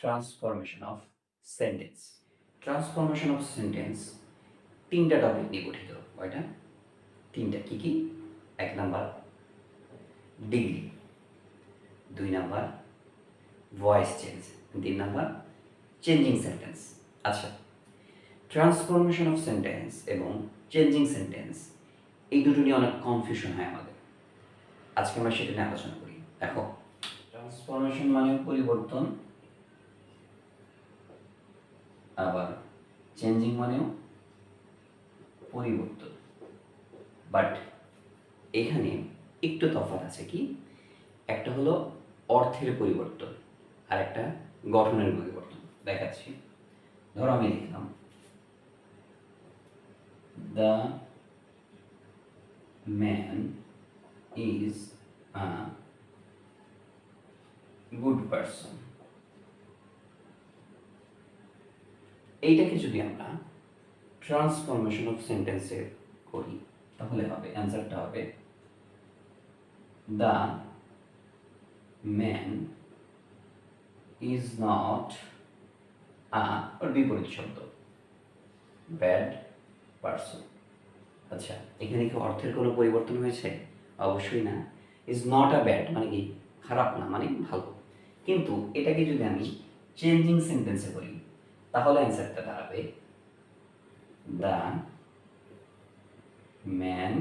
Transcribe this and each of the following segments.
Transformation of sentence. Transformation of sentence তিনটা topic নিয়ে গঠিত। কয়টা? তিনটা। কি কি? 1 number degree, 2 number voice change, 3 number changing sentence. আচ্ছা, ট্রান্সফরমেশন অফ সেন্টেন্স এবং চেঞ্জিং সেন্টেন্স এই দুটো নিয়ে অনেক কনফিউশন হয় আমাদের। আজকে আমরা সেটা নিয়ে আলোচনা করি। দেখো, ট্রান্সফরমেশন মানে পরিবর্তন, আবার চেঞ্জিং মানেও পরিবর্তন। বাট এখানে একটু তফাৎ আছে। কি? একটা হলো অর্থের পরিবর্তন আর একটা গঠনের পরিবর্তন। দেখাচ্ছি। ধরো আমি লিখলাম the man is a good person. এইটাকে যদি আমরা ট্রান্সফরমেশন অফ সেন্টেন্সে করি তাহলে হবে, অ্যান্সারটা হবে দ্য ম্যান ইজ নট ওর বিপরীত শব্দ ব্যাড পারসন। আচ্ছা, এখানে কি অর্থের কোনো পরিবর্তন হয়েছে? অবশ্যই না। ইজ নট আ ব্যাড মানে কি? খারাপ না, মানে ভালো। কিন্তু এটাকে যদি আমি চেঞ্জিং সেন্টেন্সে করি তাহলে অ্যান্সারটা দাঁড়াবে দ্য ম্যান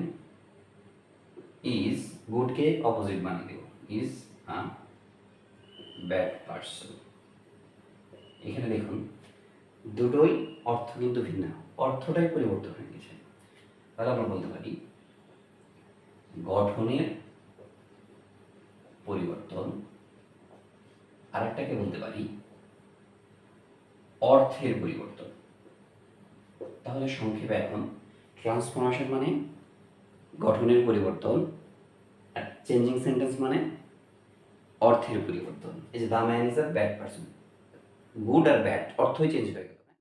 ইজ, গুডকে অপোজিট বানিয়ে দেব, ইজ আ ব্যাড পারসন। এখানে দেখুন দুটোই অর্থ কিন্তু ভিন্ন, অর্থটাই পরিবর্তন হয়ে গেছে। তাহলে আমরা বলতে পারি গঠনের পরিবর্তন, আরেকটাকে বলতে পারি অর্থের পরিবর্তন। তাহলে সংক্ষেপে এখন ট্রান্সফরমেশন মানে গঠনের পরিবর্তন, আর চেঞ্জিং সেন্টেন্স মানে অর্থের পরিবর্তন। এই যে the man is a bad person, good আর ব্যাড অর্থই চেঞ্জ হয়ে গেল।